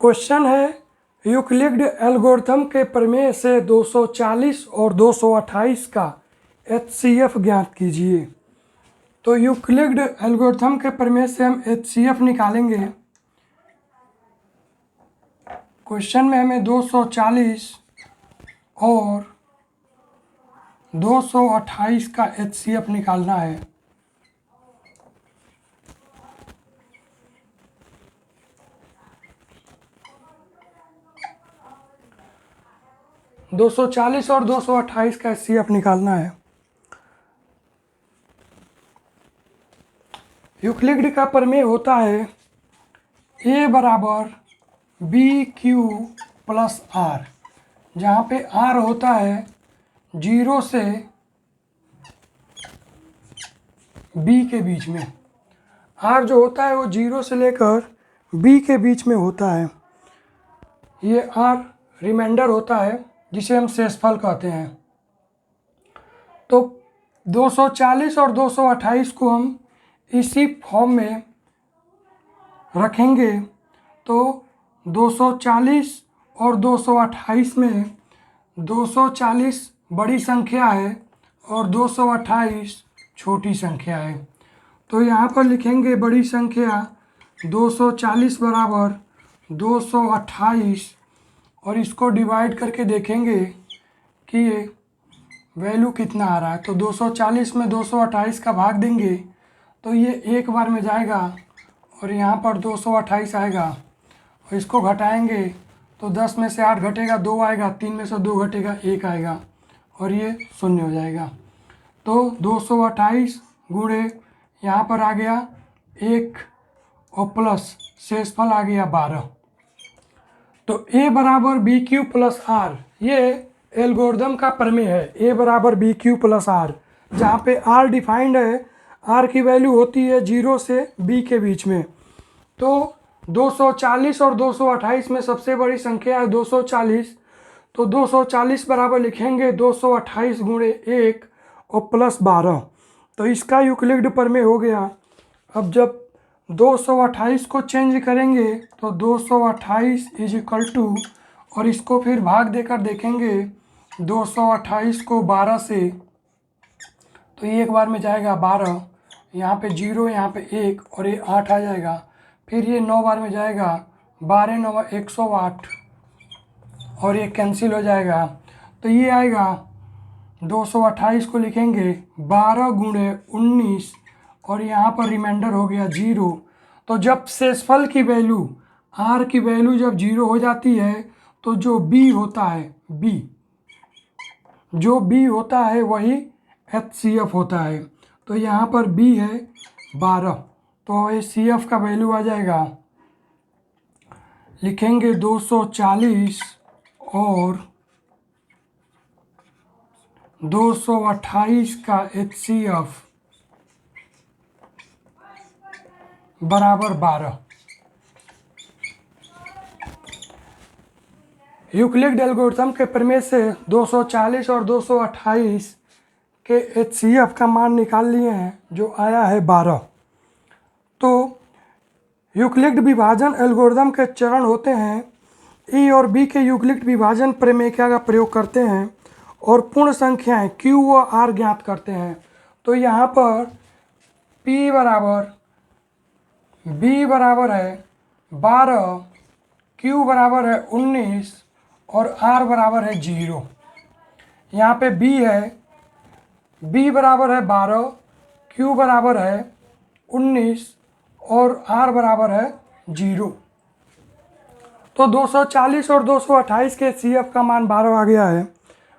Question है Euclid algorithm के प्रमेय से 240 और 228 का HCF ज्ञात कीजिए। तो यूक्लिड एल्गोरिथम के प्रमेय से हम HCF निकालेंगे। क्वेश्चन में हमें 240 और 228 का HCF निकालना है। दो 240 और 228 का HCF निकालना है। यूक्लिड का प्रमेय होता है A बराबर BQ प्लस R, जहाँ पे R होता है 0 से B के बीच में। R जो होता है वो 0 से लेकर B के बीच में होता है। ये R रिमाइंडर होता है जिसे हम शेषफल कहते हैं। तो 240 और 228 को हम इसी फॉर्म में रखेंगे। तो 240 और 228 में 240 बड़ी संख्या है और 228 छोटी संख्या है। तो यहाँ पर लिखेंगे बड़ी संख्या 240 बराबर 228 और इसको डिवाइड करके देखेंगे कि ये वैल्यू कितना आ रहा है। तो 240 में 228 का भाग देंगे तो ये एक बार में जाएगा और यहाँ पर 228 आएगा और इसको घटाएंगे तो 10 में से 8 घटेगा 2 आएगा, 3 में से 2 घटेगा 1 आएगा और ये 0 हो जाएगा। तो 228 गुणे यहाँ पर आ गया 1 और प्लस शेषफल आ गया 12। तो A बराबर BQ प्लस R, ये एल्गोरिथम का प्रमेय है। A बराबर BQ प्लस R, जहाँ पे R डिफाइंड है, R की वैल्यू होती है 0 से B के बीच में। तो 240 और 228 में सबसे बड़ी संख्या है 240, तो 240 बराबर लिखेंगे 228 गुणे 1 और प्लस 12। तो इसका यूक्लिड प्रमेय हो गया। अब जब 228 को चेंज करेंगे तो 228 इज इक्वल टू, और इसको फिर भाग देकर देखेंगे 228 को 12 से, तो ये एक बार में जाएगा 12, यहाँ पे 0, यहाँ पे 1 और ये 8 आ जाएगा। फिर ये 9 बार में जाएगा, 12 9 108 और ये कैंसिल हो जाएगा। तो ये आएगा 228 को लिखेंगे 12 गुणे 19 और यहाँ पर रिमाइंडर हो गया 0। तो जब शेषफल की वैल्यू R की वैल्यू जब 0 हो जाती है तो जो B होता है, जो B होता है वही HCF होता है। तो यहाँ पर B है 12, तो HCF का वैल्यू आ जाएगा, लिखेंगे 240 और 228 का HCF बराबर 12। यूक्लिड एल्गोरिथम के प्रमेय से 240 और 228 के HCF का मान निकाल लिए हैं, जो आया है 12। तो यूक्लिड विभाजन एल्गोरिथम के चरण होते हैं। E और B के यूक्लिड विभाजन प्रमेय का प्रयोग करते हैं और पूर्ण संख्याएं Q व R ज्ञात करते हैं। तो यहाँ पर P बराबर B बराबर है 12, Q बराबर है 19 और R बराबर है 0। यहाँ पे B है, B बराबर है 12, Q बराबर है 19 और R बराबर है 0। तो 240 और 228 के HCF का मान 12 आ गया है।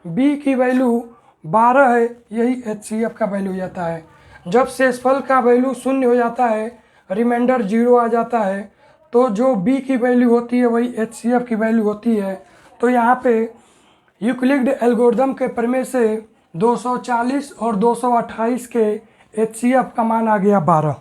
B की वैल्यू 12 है, यही HCF का वैल्यू जाता है। जब शेषफल का वैल्यू 0 हो जाता है, रिमाइंडर 0 आ जाता है, तो जो B की वैल्यू होती है वही HCF की वैल्यू होती है। तो यहाँ पे यूक्लिड एल्गोरिथम के प्रमेय से 240 और 228 के HCF का मान आ गया 12।